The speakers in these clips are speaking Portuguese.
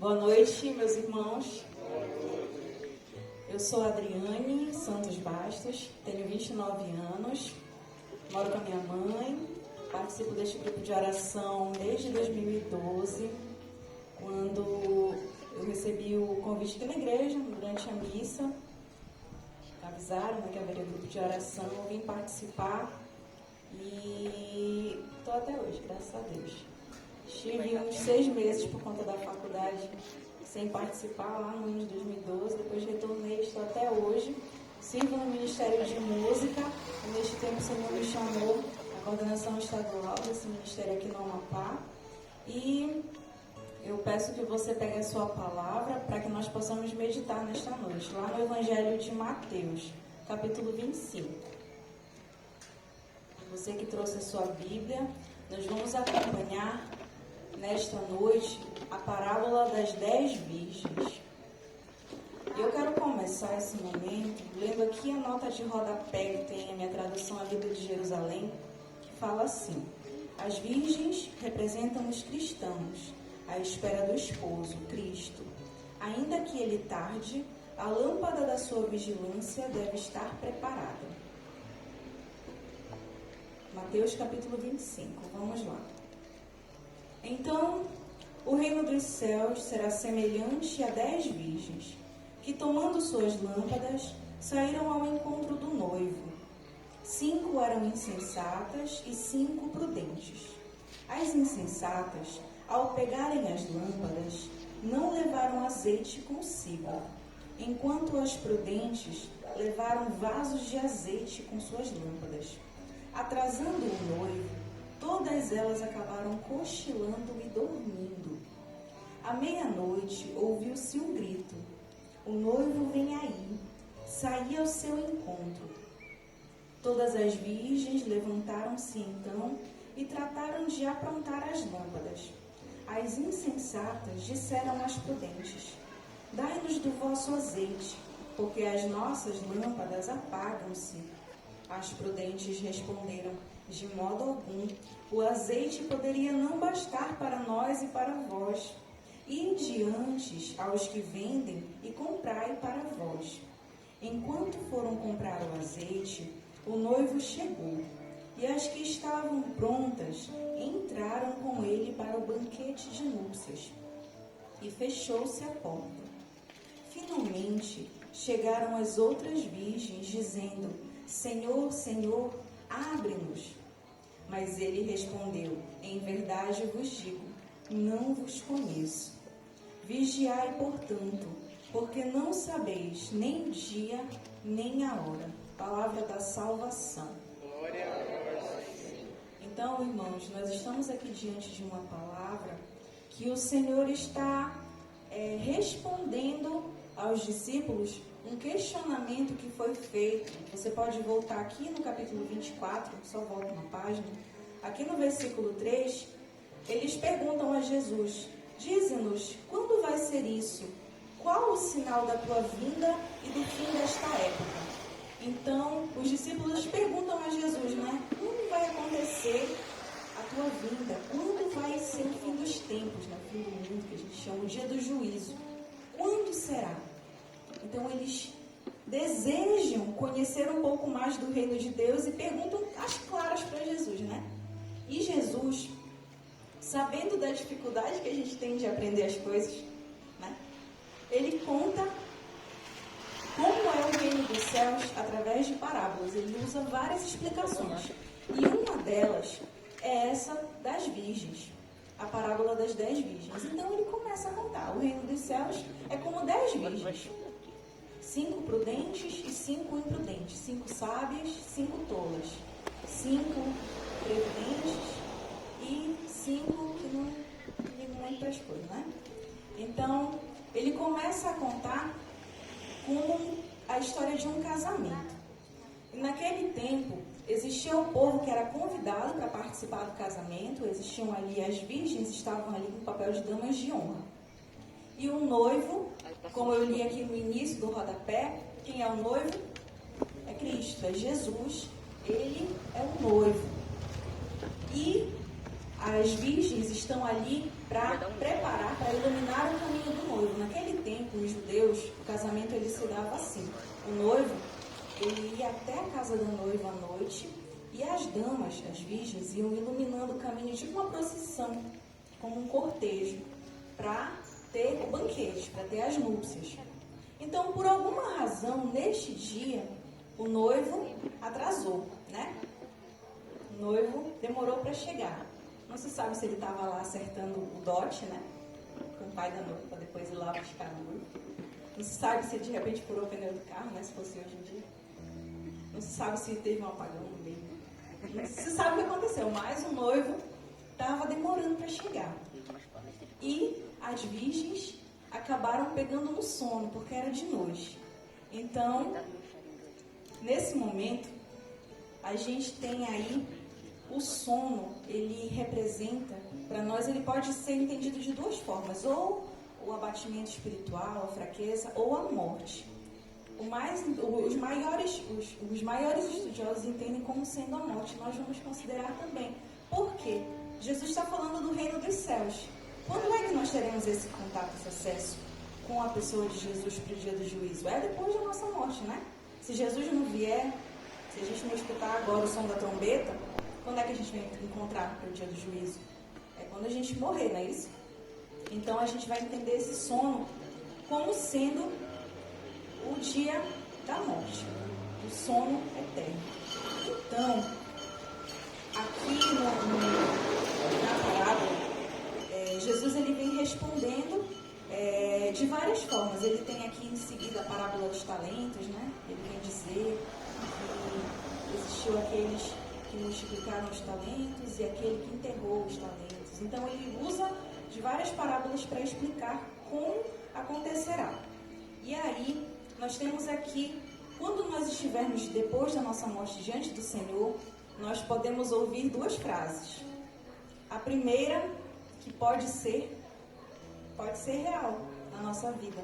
Boa noite, meus irmãos. Eu sou Adriane Santos Bastos, tenho 29 anos, moro com a minha mãe, participo deste grupo de oração desde 2012, quando eu recebi o convite aqui na igreja, durante a missa. Avisaram que haveria grupo de oração, eu vim participar e estou até hoje, graças a Deus. Estive uns 6 meses por conta da faculdade sem participar lá no ano de 2012, depois retornei, estou até hoje. Sirvo no Ministério de Música, e neste tempo o Senhor me chamou à coordenação estadual desse ministério aqui no Amapá. E eu peço que você pegue a sua palavra para que nós possamos meditar nesta noite, lá no Evangelho de Mateus, capítulo 25. Você que trouxe a sua Bíblia, nós vamos acompanhar nesta noite a parábola das 10 virgens. Eu quero começar esse momento lendo aqui a nota de rodapé que tem a minha tradução, a Bíblia de Jerusalém, que fala assim: as virgens representam os cristãos, à espera do esposo, Cristo. Ainda que ele tarde, a lâmpada da sua vigilância deve estar preparada. Mateus capítulo 25, vamos lá. Então, o reino dos céus será semelhante a 10 virgens, que tomando suas lâmpadas, saíram ao encontro do noivo. 5 eram insensatas e 5 prudentes. As insensatas, ao pegarem as lâmpadas, não levaram azeite consigo, enquanto as prudentes levaram vasos de azeite com suas lâmpadas. Atrasando o noivo, todas elas acabaram cochilando e dormindo. À meia-noite ouviu-se um grito: o noivo vem aí, saí ao seu encontro. Todas as virgens levantaram-se então e trataram de aprontar as lâmpadas. As insensatas disseram às prudentes: dai-nos do vosso azeite, porque as nossas lâmpadas apagam-se. As prudentes responderam: de modo algum, o azeite poderia não bastar para nós e para vós. Ide antes aos que vendem e comprai para vós. Enquanto foram comprar o azeite, o noivo chegou, e as que estavam prontas entraram com ele para o banquete de núpcias, e fechou-se a porta. Finalmente chegaram as outras virgens, dizendo: Senhor, Senhor, abre-nos. Mas ele respondeu: em verdade vos digo, não vos conheço. Vigiai, portanto, porque não sabeis nem o dia, nem a hora. Palavra da salvação. Glória a vós, Senhor. Então, irmãos, nós estamos aqui diante de uma palavra que o Senhor está respondendo aos discípulos um questionamento que foi feito. Você pode voltar aqui no capítulo 24, só volta uma página. Aqui no versículo 3, eles perguntam a Jesus: dize-nos, quando vai ser isso? Qual o sinal da tua vinda e do fim desta época? Então, os discípulos perguntam a Jesus, quando vai acontecer a tua vinda? Quando vai ser o fim dos tempos, o fim do mundo, que a gente chama o dia do juízo? Quando será? Então, eles desejam conhecer um pouco mais do reino de Deus e perguntam às claras para Jesus, E Jesus, sabendo da dificuldade que a gente tem de aprender as coisas, ele conta como é o reino dos céus através de parábolas. Ele usa várias explicações. E uma delas é essa das virgens, a parábola das 10 virgens. Então ele começa a contar: o reino dos céus é como 10 virgens. 5 prudentes e 5 imprudentes. 5 sábias, 5 tolas. 5 previdentes e 5 que não ligam muito para as coisas, Então, ele começa a contar como a história de um casamento. E naquele tempo, existia um povo que era convidado para participar do casamento. Existiam ali, as virgens estavam ali com o papel de damas de honra. E o noivo, como eu li aqui no início do rodapé, quem é o noivo? É Cristo, é Jesus. Ele é o noivo. E as virgens estão ali para preparar, para iluminar o caminho do noivo. Naquele tempo, os judeus, o casamento ele se dava assim. O noivo, ele ia até a casa da noiva à noite e as damas, as virgens, iam iluminando o caminho de uma procissão, como um cortejo, para ter o banquete, para ter as núpcias. Então, por alguma razão, neste dia, o noivo atrasou, né? O noivo demorou para chegar. Não se sabe se ele estava lá acertando o dote, né? Com o pai da noiva, para depois ir lá buscar a noiva. Não se sabe se de repente furou o pneu do carro, né? Se fosse hoje em dia. Não se sabe se teve um apagão no meio. Não se sabe o que aconteceu, mas o noivo estava demorando para chegar. E as virgens acabaram pegando no sono, porque era de noite. Então, nesse momento, a gente tem aí o sono, ele representa, para nós, ele pode ser entendido de duas formas, ou o abatimento espiritual, a fraqueza, ou a morte. Os maiores estudiosos entendem como sendo a morte, nós vamos considerar também. Por quê? Jesus está falando do reino dos céus. Quando é que nós teremos esse contato, esse acesso com a pessoa de Jesus para o dia do juízo? É depois da nossa morte, né? Se Jesus não vier, se a gente não escutar agora o som da trombeta, quando é que a gente vai encontrar para o dia do juízo? É quando a gente morrer, não é isso? Então a gente vai entender esse sono como sendo o dia da morte, o sono eterno. Então, aqui na parábola, Jesus ele vem respondendo de várias formas. Ele tem aqui em seguida a parábola dos talentos, né? Ele vem dizer que existiu aqueles que multiplicaram os talentos e aquele que enterrou os talentos. Então ele usa de várias parábolas para explicar como acontecerá. E aí nós temos aqui, quando nós estivermos depois da nossa morte diante do Senhor, nós podemos ouvir duas frases. A primeira, que pode ser real na nossa vida.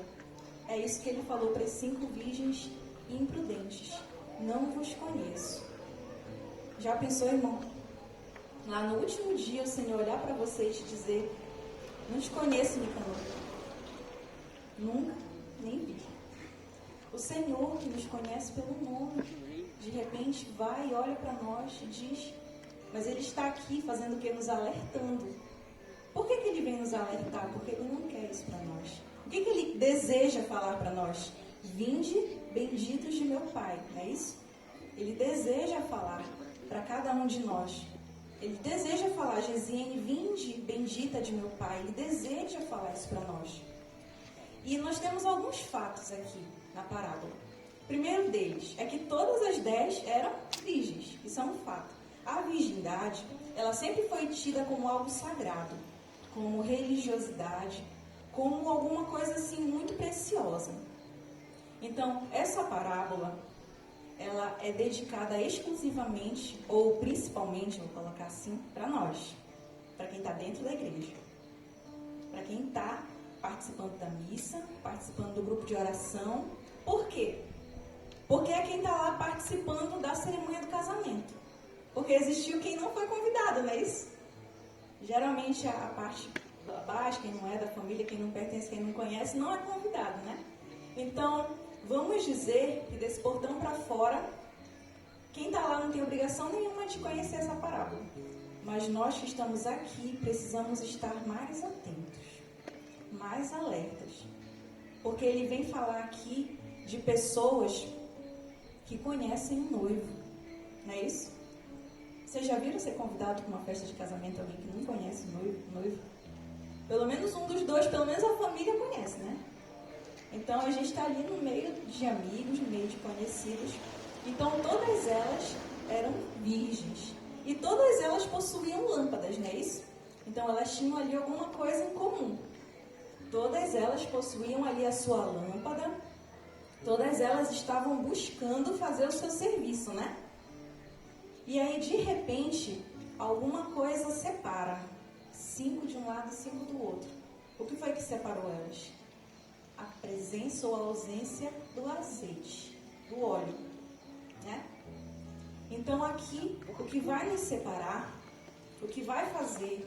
É isso que ele falou para as 5 virgens imprudentes. Não vos conheço. Já pensou, irmão? Lá no último dia o Senhor olhar para você e te dizer: não te conheço, Nicanor. Nunca, nem vi. O Senhor que nos conhece pelo nome, de repente vai e olha para nós e diz, mas Ele está aqui fazendo o que? Nos alertando. Por que Ele vem nos alertar? Porque Ele não quer isso para nós. O que Ele deseja falar para nós? Vinde, benditos de meu Pai, não é isso? Ele deseja falar para cada um de nós. Ele deseja falar, Gesiene, vinde, bendita de meu Pai. Ele deseja falar isso para nós. E nós temos alguns fatos aqui na parábola. O primeiro deles é que todas as 10 eram virgens. Isso é um fato. A virgindade, ela sempre foi tida como algo sagrado, como religiosidade, como alguma coisa assim muito preciosa. Então, essa parábola, ela é dedicada exclusivamente, ou principalmente, vou colocar assim, para nós, para quem está dentro da igreja, para quem está participando da missa, participando do grupo de oração. Por quê? Porque é quem está lá participando da cerimônia do casamento. Porque existiu quem não foi convidado, não é isso? Geralmente a parte abaixo, quem não é da família, quem não pertence, quem não conhece, não é convidado, né? Então, vamos dizer que desse portão para fora, quem está lá não tem obrigação nenhuma de conhecer essa parábola. Mas nós que estamos aqui precisamos estar mais atentos, mais alertas. Porque ele vem falar aqui de pessoas que conhecem o noivo, não é isso? Vocês já viram ser convidado para uma festa de casamento alguém que não conhece o noivo? Pelo menos um dos dois, pelo menos a família conhece, né? Então a gente está ali no meio de amigos, no meio de conhecidos. Então todas elas eram virgens. E todas elas possuíam lâmpadas, não é isso? Então elas tinham ali alguma coisa em comum. Todas elas possuíam ali a sua lâmpada. Todas elas estavam buscando fazer o seu serviço, né? E aí, de repente, alguma coisa separa 5 de um lado e 5 do outro. O que foi que separou elas? A presença ou a ausência do azeite, do óleo, né? Então, aqui, o que vai nos separar o que vai fazer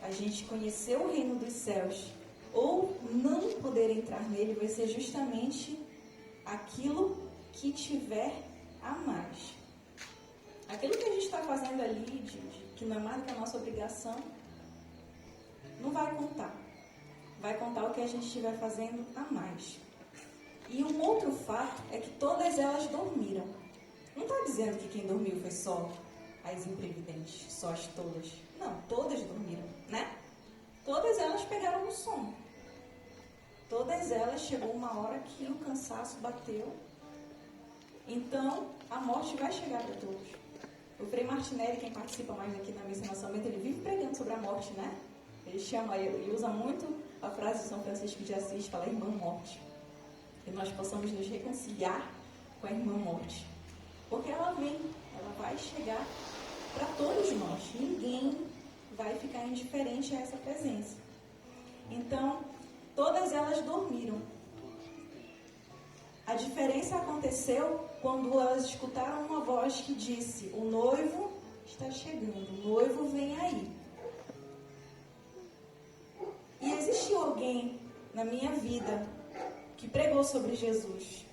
a gente conhecer o reino dos céus ou não poder entrar nele vai ser justamente aquilo que tiver a mais. Aquilo que a gente está fazendo ali, que não é mais do que a nossa obrigação, não vai contar. Vai contar o que a gente estiver fazendo a mais. E um outro fato é que todas elas dormiram. Não está dizendo que quem dormiu foi só as imprevidentes, só as tolas. Não, todas dormiram, né? Todas elas pegaram no sono. Todas elas chegou uma hora que o cansaço bateu. Então, a morte vai chegar para todos. O Frei Martinelli, quem participa mais aqui na Missa Nacional, ele vive pregando sobre a morte, né? Ele usa muito a frase de São Francisco de Assis, fala irmã morte. Que nós possamos nos reconciliar com a irmã morte. Porque ela vem, ela vai chegar para todos nós. Ninguém vai ficar indiferente a essa presença. Então, todas elas dormiram. A diferença aconteceu quando elas escutaram uma voz que disse: o noivo está chegando, o noivo vem aí. E existiu alguém na minha vida que pregou sobre Jesus,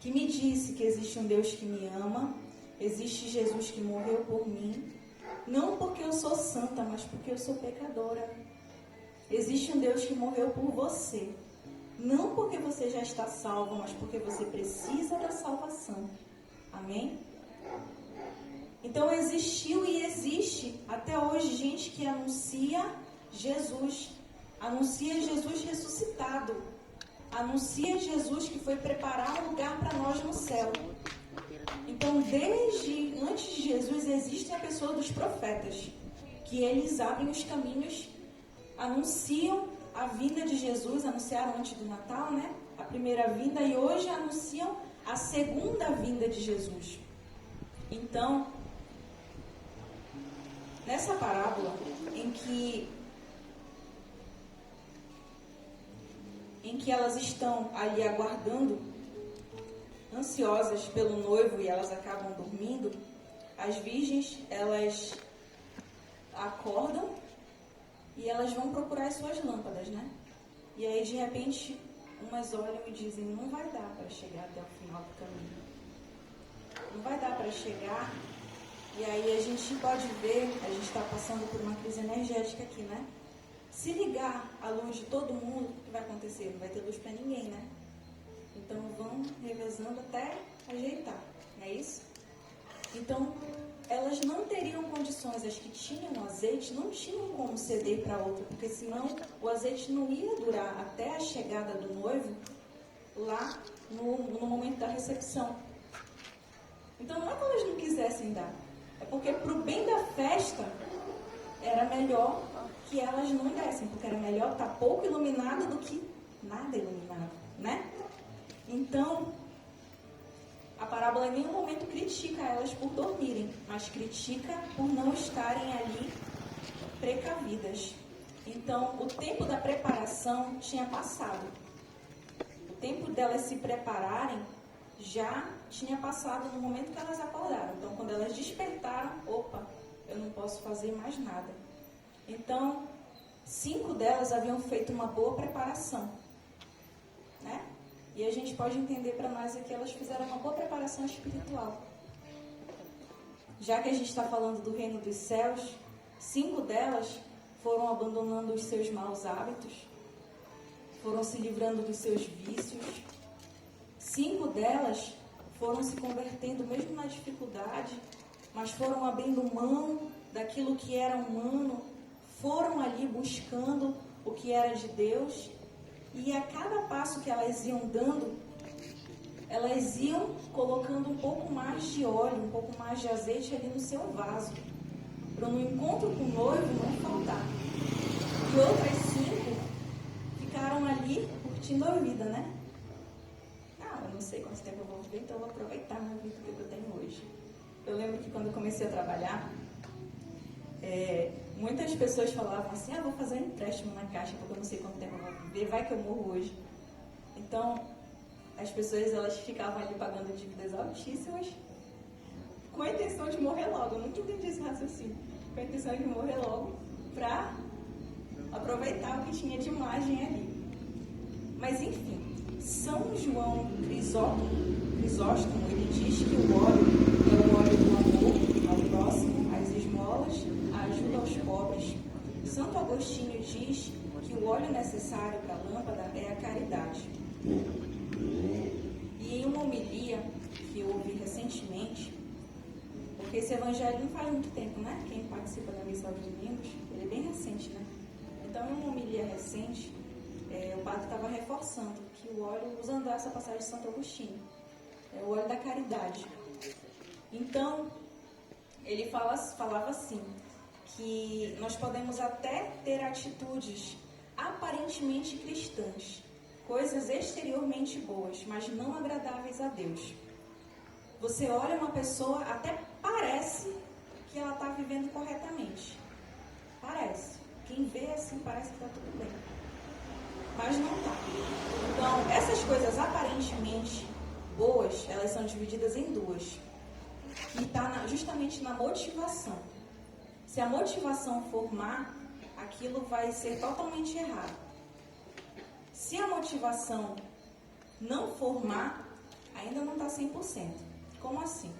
que me disse que existe um Deus que me ama, existe Jesus que morreu por mim, não porque eu sou santa, mas porque eu sou pecadora. Existe um Deus que morreu por você, não porque você já está salvo, mas porque você precisa da salvação. Amém? Então existiu e existe até hoje gente que anuncia Jesus ressuscitado, anuncia Jesus que foi preparar um lugar para nós no céu. Então, desde antes de Jesus, existe a pessoa dos profetas, que eles abrem os caminhos, anunciam a vinda de Jesus, anunciaram antes do Natal, né? A primeira vinda, e hoje anunciam a segunda vinda de Jesus. Então, nessa parábola em que elas estão ali aguardando, ansiosas pelo noivo, e elas acabam dormindo, as virgens, elas acordam e elas vão procurar as suas lâmpadas, né? E aí, de repente, umas olham e dizem: não vai dar para chegar até o final do caminho. Não vai dar para chegar. E aí a gente pode ver, a gente está passando por uma crise energética aqui, né? Se ligar a luz de todo mundo, o que vai acontecer? Não vai ter luz para ninguém, né? Então vão revezando até ajeitar, não é isso? Então, elas não teriam condições, as que tinham azeite, não tinham como ceder para outra, porque senão o azeite não ia durar até a chegada do noivo lá no momento da recepção. Então não é que elas não quisessem dar, é porque para o bem da festa era melhor que elas não dessem, porque era melhor estar pouco iluminado do que nada iluminado, né? Então, a parábola em nenhum momento critica elas por dormirem, mas critica por não estarem ali precavidas. Então, o tempo da preparação tinha passado. O tempo delas se prepararem já tinha passado no momento que elas acordaram. Então, quando elas despertaram, opa, eu não posso fazer mais nada. Então, 5 delas haviam feito uma boa preparação, né? E a gente pode entender para nós aqui, elas fizeram uma boa preparação espiritual. Já que a gente está falando do reino dos céus, 5 delas foram abandonando os seus maus hábitos, foram se livrando dos seus vícios. 5 delas foram se convertendo mesmo na dificuldade, mas foram abrindo mão daquilo que era humano, foram ali buscando o que era de Deus. E a cada passo que elas iam dando, elas iam colocando um pouco mais de óleo, um pouco mais de azeite ali no seu vaso, para no encontro com o noivo não faltar. E outras 5 ficaram ali curtindo a vida, né? Eu não sei quanto tempo eu vou viver, então eu vou aproveitar a minha vida que eu tenho hoje. Eu lembro que quando eu comecei a trabalhar, muitas pessoas falavam assim: vou fazer um empréstimo na Caixa porque eu não sei quanto tempo eu vou viver, vai que eu morro hoje. Então, as pessoas elas ficavam ali pagando dívidas altíssimas com a intenção de morrer logo. Eu nunca entendi esse raciocínio. com a intenção de morrer logo para aproveitar o que tinha de imagem ali. Mas enfim, São João Crisóstomo, ele diz que o óleo é o óleo do amor ao próximo, às esmolas, a ajuda aos pobres. Santo Agostinho diz que o óleo necessário para a lâmpada é a caridade. E em uma homilia que eu ouvi recentemente, porque esse evangelho não faz muito tempo, né? Quem participa da missa aos domingos, ele é bem recente, né? Então, em uma homilia recente, o padre estava reforçando que o óleo, usando essa passagem de Santo Agostinho, é o óleo da caridade. Então, ele falava assim, que nós podemos até ter atitudes aparentemente cristãs, coisas exteriormente boas, mas não agradáveis a Deus. Você olha uma pessoa, até parece que ela está vivendo corretamente. Parece. Quem vê assim parece que está tudo bem. Mas não está. Então, essas coisas aparentemente boas, elas são divididas em duas. E está justamente na motivação. Se a motivação for má, aquilo vai ser totalmente errado. Se a motivação não for má, ainda não está 100%. Como assim?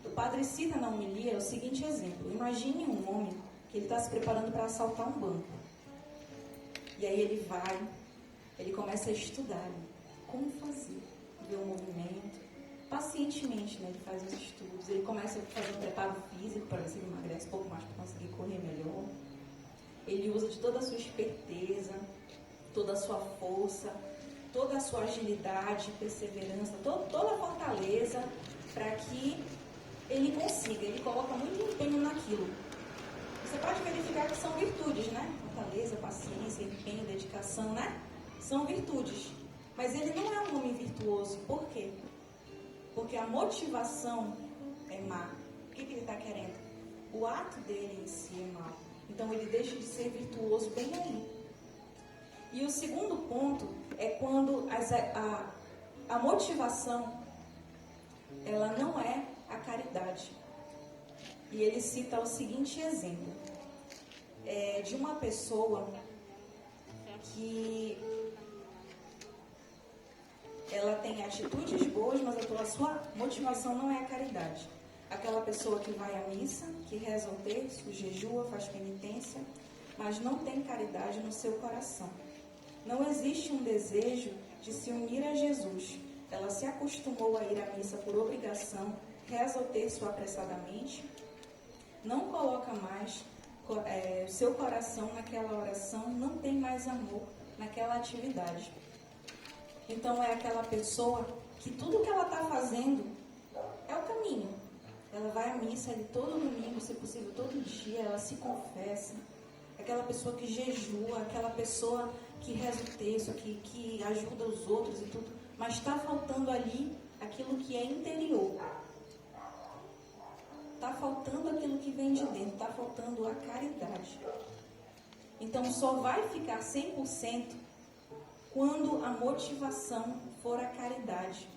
O padre cita na homilia o seguinte exemplo. Imagine um homem que ele está se preparando para assaltar um banco. E aí ele começa a estudar como fazer, ver o movimento. Pacientemente, né, ele faz os estudos. Ele começa a fazer um preparo físico para ver se ele emagrece um pouco mais para conseguir correr melhor. Ele usa de toda a sua esperteza, toda a sua força, toda a sua agilidade, perseverança, toda a fortaleza para que ele consiga. Ele coloca muito empenho naquilo. Você pode verificar que são virtudes, né? Fortaleza, paciência, empenho, dedicação, né? São virtudes. Mas ele não é um homem virtuoso. Por quê? Porque a motivação é má. O que ele está querendo? O ato dele em si é mau. Então ele deixa de ser virtuoso bem aí. E o segundo ponto é quando a motivação, ela não é a caridade. E ele cita o seguinte exemplo. De uma pessoa que ela tem atitudes boas, mas a sua motivação não é a caridade. Aquela pessoa que vai à missa, que reza o terço, jejua, faz penitência, mas não tem caridade no seu coração. Não existe um desejo de se unir a Jesus. Ela se acostumou a ir à missa por obrigação, reza o terço apressadamente, não coloca mais o seu coração naquela oração, não tem mais amor naquela atividade. Então é aquela pessoa que tudo que ela está fazendo é o caminho. Ela vai à missa ali todo domingo, se possível todo dia, ela se confessa. Aquela pessoa que jejua, aquela pessoa que reza o texto, que ajuda os outros e tudo, mas está faltando ali aquilo que é interior. Está faltando aquilo que vem de dentro, está faltando a caridade. Então só vai ficar 100% quando a motivação for a caridade.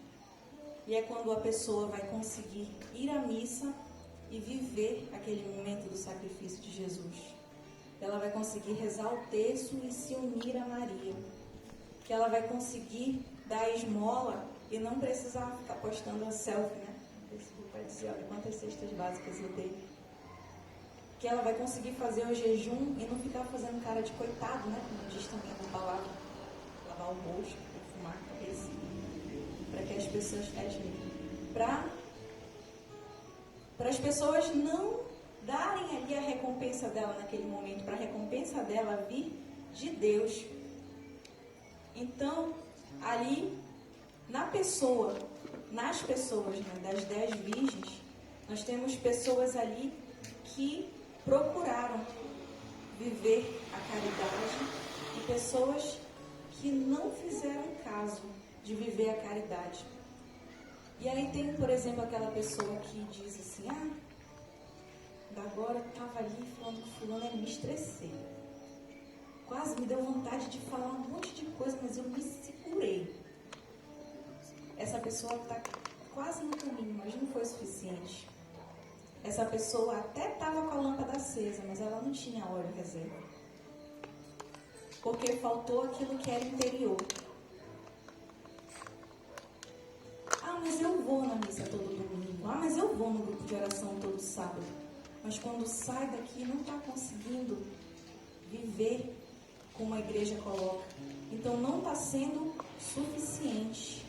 E é quando a pessoa vai conseguir ir à missa e viver aquele momento do sacrifício de Jesus. Ela vai conseguir rezar o terço e se unir a Maria. Que ela vai conseguir dar a esmola e não precisar ficar postando a selfie, né? Vai dizer, olha quantas cestas básicas eu dei. Que ela vai conseguir fazer o jejum e não ficar fazendo cara de coitado, né? Como diz também na palavra. Lavar o rosto, perfumar a cabeça. Para que as pessoas para as pessoas não darem ali a recompensa dela naquele momento, para a recompensa dela vir de Deus. Então, ali, nas pessoas, né, das 10 virgens, nós temos pessoas ali que procuraram viver a caridade e pessoas que não fizeram caso de viver a caridade. E aí tem, por exemplo, aquela pessoa que diz assim, agora eu estava ali falando com fulano, me estressei. Quase me deu vontade de falar um monte de coisa, mas eu me segurei. Essa pessoa está quase no caminho, mas não foi o suficiente. essa pessoa até estava com a lâmpada acesa, mas ela não tinha óleo reserva. Porque faltou aquilo que era interior. Ah, mas eu vou na missa todo domingo. Ah, mas eu vou no grupo de oração todo sábado. Mas quando sai daqui não está conseguindo viver como a igreja coloca. Então não está sendo suficiente.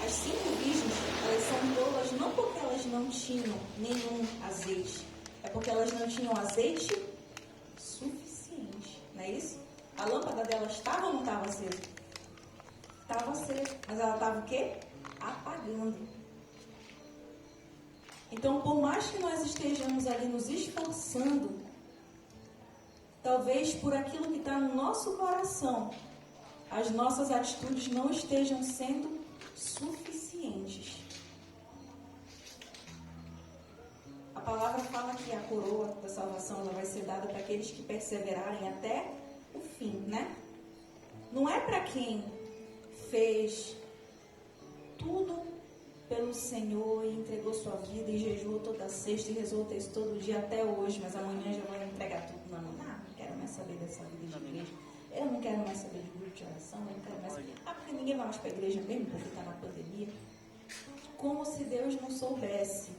As 5 virgens, elas são tolas não porque elas não tinham nenhum azeite. É porque elas não tinham azeite suficiente. Não é isso? A lâmpada delas estava ou não estava acesa? Estava acesa. Mas ela estava o quê? Apagando. Então, por mais que nós estejamos ali nos esforçando, talvez por aquilo que está no nosso coração, as nossas atitudes não estejam sendo suficientes. A palavra fala que a coroa da salvação ela vai ser dada para aqueles que perseverarem até o fim, né? Não é para quem fez tudo pelo Senhor e entregou sua vida e jejuou toda sexta e rezou o texto todo dia até hoje, mas amanhã já vai entregar tudo. Não quero mais saber dessa vida de igreja. Eu não quero mais saber de grupo de oração, eu não quero mais saber. Porque ninguém vai mais para a igreja mesmo, porque está na pandemia. Como se Deus não soubesse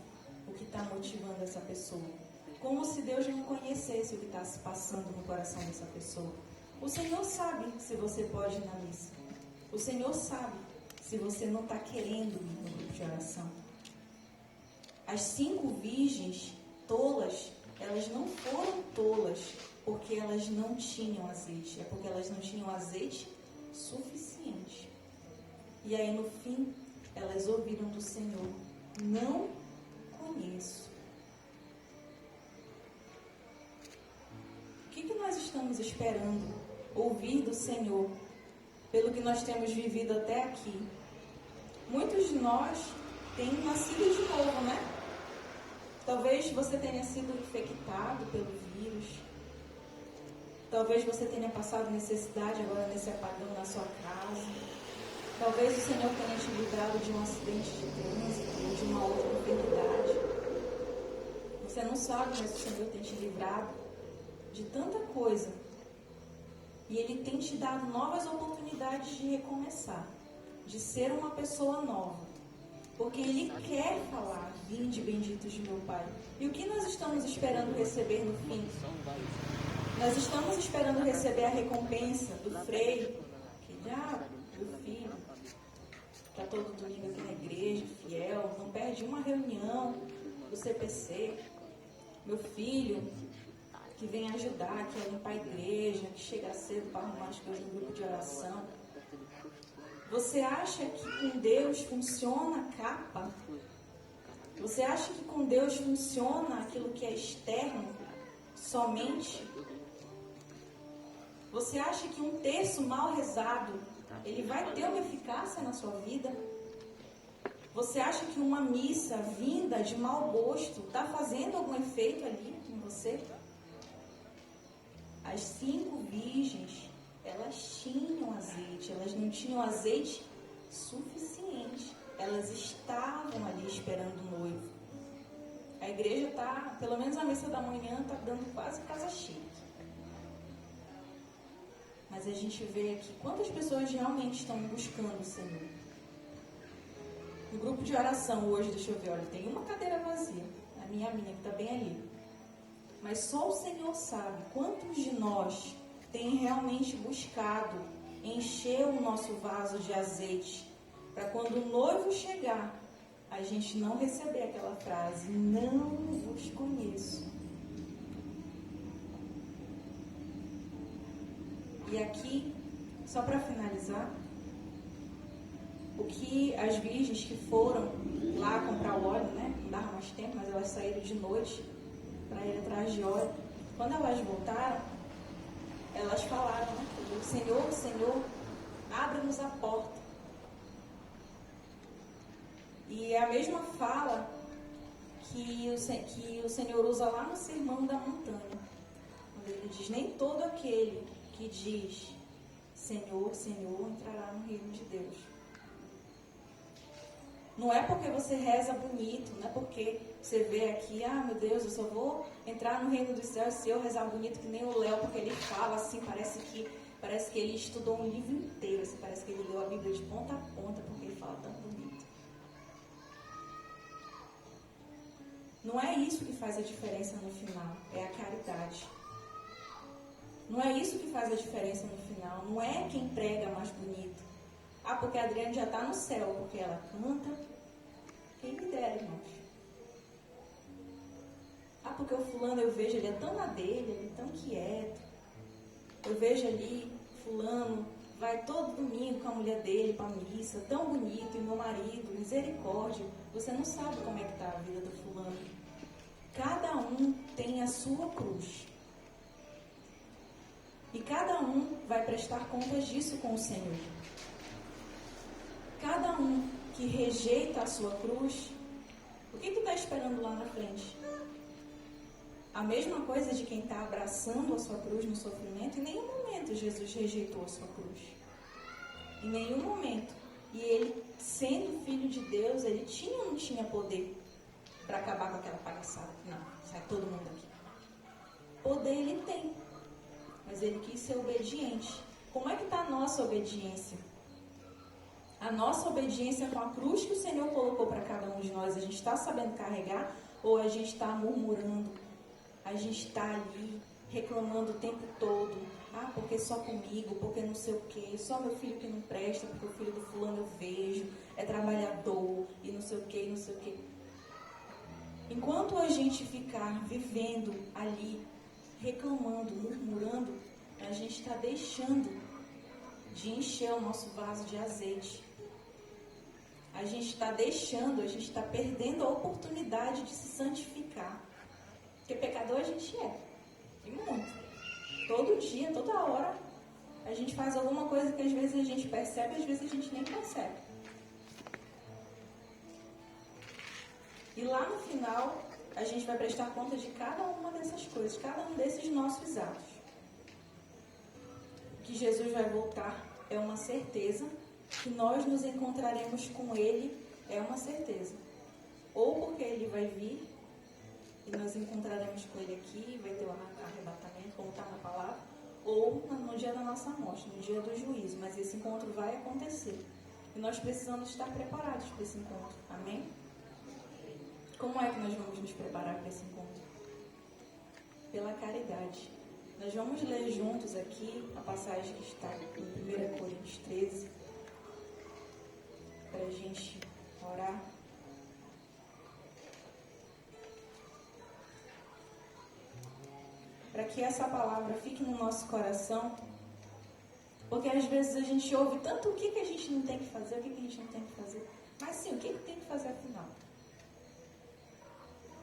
o que está motivando essa pessoa. Como se Deus não conhecesse o que está se passando no coração dessa pessoa. O Senhor sabe se você pode ir na missa. O Senhor sabe se você não está querendo ir no grupo de oração. As 5 virgens tolas, elas não foram tolas porque elas não tinham azeite. É porque elas não tinham azeite suficiente. E aí no fim, elas ouviram do Senhor: não conheço. O que nós estamos esperando ouvir do Senhor pelo que nós temos vivido até aqui? Muitos de nós têm nascido de novo, né? Talvez você tenha sido infectado pelo vírus. Talvez você tenha passado necessidade agora nesse apagão na sua casa. Talvez o Senhor tenha te livrado de um acidente de trânsito ou de uma outra enfermidade. Você não sabe, mas o Senhor tem te livrado de tanta coisa. E Ele tem te dado novas oportunidades de recomeçar, de ser uma pessoa nova. Porque Ele quer falar: vinde benditos de meu Pai. E o que nós estamos esperando receber no fim? Nós estamos esperando receber a recompensa do freio, do filho, que está todo domingo aqui na igreja, fiel, não perde uma reunião do CPC. Meu filho, que vem ajudar, que é limpar a igreja, que chega cedo para arrumar as coisas no grupo de oração. Você acha que com Deus funciona a capa? Você acha que com Deus funciona aquilo que é externo somente? Você acha que um terço mal rezado, ele vai ter uma eficácia na sua vida? Você acha que uma missa vinda de mau gosto está fazendo algum efeito ali em você? As 5 virgens, elas tinham azeite, elas não tinham azeite suficiente. Elas estavam ali esperando o noivo. A igreja está, pelo menos a missa da manhã, está dando quase casa cheia. Mas a gente vê aqui quantas pessoas realmente estão buscando o Senhor. No grupo de oração hoje, deixa eu ver, olha, tem uma cadeira vazia, a minha que está bem ali. Mas só o Senhor sabe quantos de nós têm realmente buscado encher o nosso vaso de azeite, para quando o noivo chegar, a gente não receber aquela frase: não vos conheço. E aqui, só para finalizar, o que as virgens que foram lá comprar o óleo, né? Não dava mais tempo, mas elas saíram de noite para ir atrás de óleo. Quando elas voltaram, elas falaram, né? Senhor, abre-nos a porta. E é a mesma fala que o Senhor usa lá no Sermão da Montanha. Quando ele diz: nem todo aquele que diz Senhor, Senhor, entrará no reino de Deus. Não é porque você reza bonito, não é porque você vê aqui, meu Deus, eu só vou entrar no reino dos céus se eu rezar bonito que nem o Léo, porque ele fala assim, parece que ele estudou um livro inteiro, assim, parece que ele leu a Bíblia de ponta a ponta, porque ele fala tão bonito. Não é isso que faz a diferença no final, é a caridade. Não é isso que faz a diferença no final, não é quem prega mais bonito. Porque a Adriane já está no céu, porque ela canta. Quem me dera, irmãos. Porque o fulano, eu vejo, ele é tão na dele, ele é tão quieto. Eu vejo ali, fulano, vai todo domingo com a mulher dele para a missa, tão bonito, e meu marido, misericórdia. Você não sabe como é que está a vida do fulano. Cada um tem a sua cruz. E cada um vai prestar contas disso com o Senhor. Cada um que rejeita a sua cruz, o que está esperando lá na frente? A mesma coisa de quem está abraçando a sua cruz no sofrimento. Em nenhum momento Jesus rejeitou a sua cruz. Em nenhum momento. E ele, sendo filho de Deus, ele tinha ou não tinha poder para acabar com aquela palhaçada? Não, sai todo mundo aqui. Poder ele tem. Mas ele quis ser obediente. Como é que está a nossa obediência? A nossa obediência com a cruz que o Senhor colocou para cada um de nós, a gente está sabendo carregar ou a gente está murmurando? A gente está ali reclamando o tempo todo. Porque só comigo, porque não sei o quê, só meu filho que não presta, porque o filho do fulano eu vejo, é trabalhador e não sei o quê, não sei o quê. Enquanto a gente ficar vivendo ali, reclamando, murmurando, a gente está deixando de encher o nosso vaso de azeite. A gente está deixando, a gente está perdendo a oportunidade de se santificar. Porque pecador a gente é. E muito. Todo dia, toda hora, a gente faz alguma coisa que às vezes a gente percebe, às vezes a gente nem percebe. E lá no final, a gente vai prestar conta de cada uma dessas coisas, cada um desses nossos atos. Que Jesus vai voltar é uma certeza, que nós nos encontraremos com Ele é uma certeza. Ou porque Ele vai vir e nós encontraremos com Ele aqui, vai ter o arrebatamento, como está na palavra, ou no dia da nossa morte, no dia do juízo. Mas esse encontro vai acontecer. E nós precisamos estar preparados para esse encontro. Amém? Como é que nós vamos nos preparar para esse encontro? Pela caridade. Nós vamos ler juntos aqui a passagem que está em 1 Coríntios 13, para a gente orar. Para que essa palavra fique no nosso coração, porque às vezes a gente ouve tanto o que a gente não tem que fazer, o que a gente não tem que fazer, mas sim, o que tem que fazer afinal?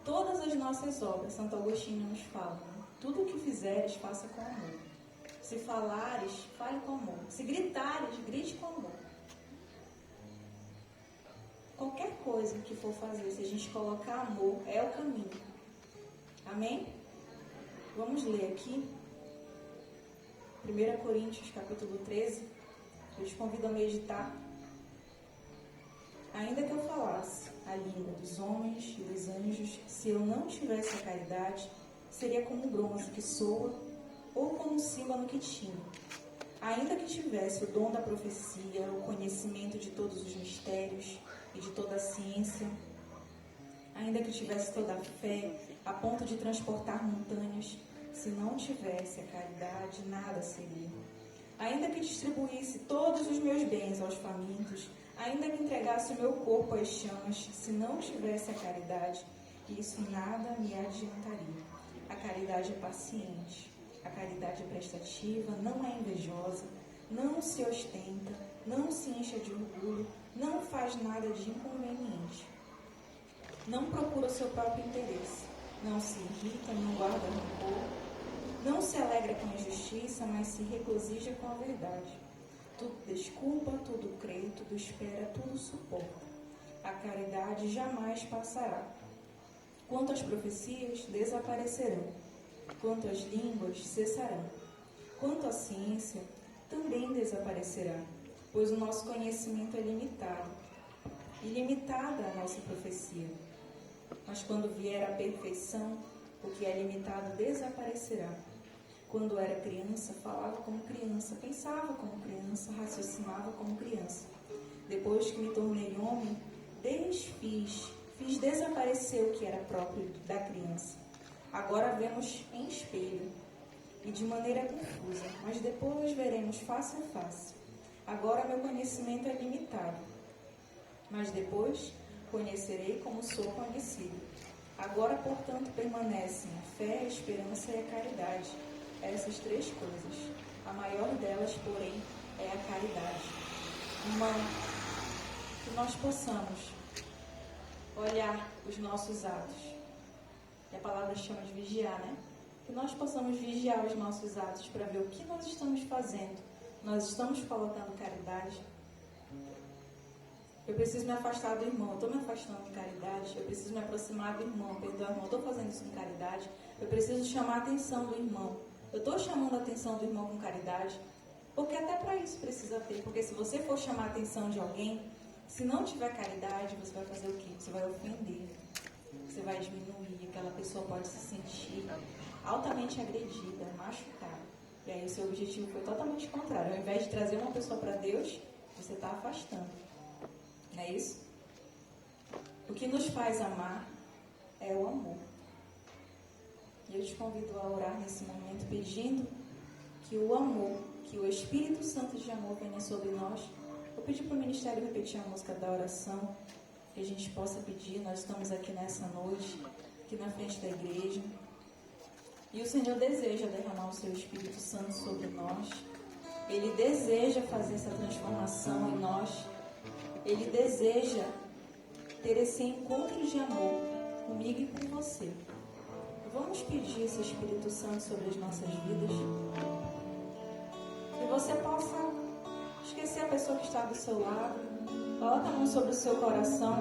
Todas as nossas obras, Santo Agostinho nos fala, né? Tudo o que fizeres, faça com amor. Se falares, fale com amor. Se gritares, grite com amor. Qualquer coisa que for fazer, se a gente colocar amor, é o caminho. Amém? Vamos ler aqui 1 Coríntios capítulo 13. Eu te convido a meditar. Ainda que eu falasse a língua dos homens e dos anjos, se eu não tivesse a caridade, seria como o bronze que soa ou como o símbolo que tinha. Ainda que tivesse o dom da profecia, o conhecimento de todos os mistérios e de toda a ciência, ainda que tivesse toda a fé, a ponto de transportar montanhas, se não tivesse a caridade, nada seria. Ainda que distribuísse todos os meus bens aos famintos, ainda que entregasse o meu corpo às chamas, se não tivesse a caridade, isso nada me adiantaria. A caridade é paciente, a caridade é prestativa, não é invejosa, não se ostenta, não se enche de orgulho, não faz nada de inconveniente. Não procura o seu próprio interesse, não se irrita, não guarda rancor, não se alegra com a injustiça, mas se regozija com a verdade. Tudo desculpa, tudo crê, tudo espera, tudo suporta. A caridade jamais passará. Quanto às profecias, desaparecerão. Quanto às línguas, cessarão. Quanto à ciência, também desaparecerá, pois o nosso conhecimento é limitado. ilimitada a nossa profecia. Mas quando vier a perfeição, o que é limitado desaparecerá. Quando era criança, falava como criança, pensava como criança, raciocinava como criança. Depois que me tornei homem, fiz desaparecer o que era próprio da criança. Agora vemos em espelho e de maneira confusa, mas depois veremos face a face. Agora meu conhecimento é limitado, mas depois conhecerei como sou conhecido. Agora, portanto, permanecem a fé, a esperança e a caridade. Essas 3 coisas. A maior delas, porém, é a caridade. Irmão, que nós possamos olhar os nossos atos. E a palavra chama de vigiar, né? Que nós possamos vigiar os nossos atos para ver o que nós estamos fazendo. Nós estamos colocando caridade. Eu preciso me afastar do irmão, eu estou me afastando de caridade. Eu preciso me aproximar do irmão, perdoar o irmão, eu estou fazendo isso com caridade. Eu preciso chamar a atenção do irmão. Eu estou chamando a atenção do irmão com caridade. Porque até para isso precisa ter. Porque se você for chamar a atenção de alguém, se não tiver caridade, você vai fazer o quê? Você vai ofender. Você vai diminuir. Aquela pessoa pode se sentir altamente agredida, machucada. E aí o seu objetivo foi totalmente contrário. Ao invés de trazer uma pessoa para Deus, você está afastando. Não é isso? O que nos faz amar é o amor. E eu te convido a orar nesse momento pedindo que o amor, que o Espírito Santo de amor venha sobre nós. Vou pedir para o ministério repetir a música da oração, que a gente possa pedir. Nós estamos aqui nessa noite, aqui na frente da igreja. E o Senhor deseja derramar o seu Espírito Santo sobre nós. Ele deseja fazer essa transformação em nós. Ele deseja ter esse encontro de amor comigo e com você. Vamos pedir esse Espírito Santo sobre as nossas vidas. Que você possa esquecer a pessoa que está do seu lado. Coloque a mão sobre o seu coração.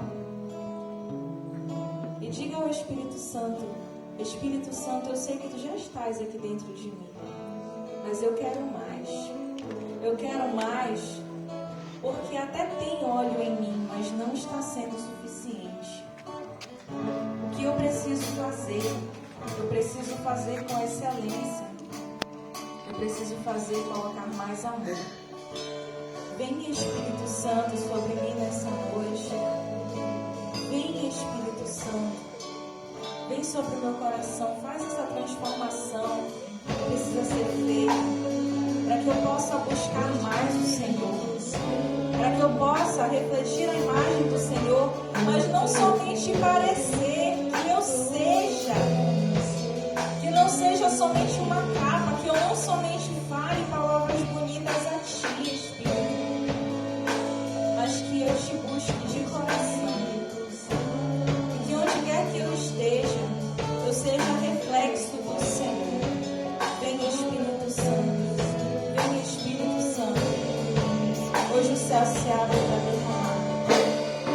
E diga ao Espírito Santo: Espírito Santo, eu sei que tu já estás aqui dentro de mim. Mas eu quero mais. Eu quero mais. Porque até tem óleo em mim, mas não está sendo suficiente. O que eu preciso fazer? Eu preciso fazer com excelência. Eu preciso colocar mais amor. Vem, Espírito Santo, sobre mim nessa noite. Vem, Espírito Santo. Vem sobre o meu coração. Faz essa transformação que precisa ser feita. Para que eu possa buscar mais o Senhor. Para que eu possa refletir a imagem do Senhor. Mas não somente parecer, que eu seja. Que não seja somente uma capa, que eu não somente fale palavras bonitas a Ti, Espírito, mas que eu Te busque de coração. E que onde quer que eu esteja, eu seja reflexo do Senhor. Vem, Espírito Santo. Vem, Espírito Santo. Hoje o céu se abre.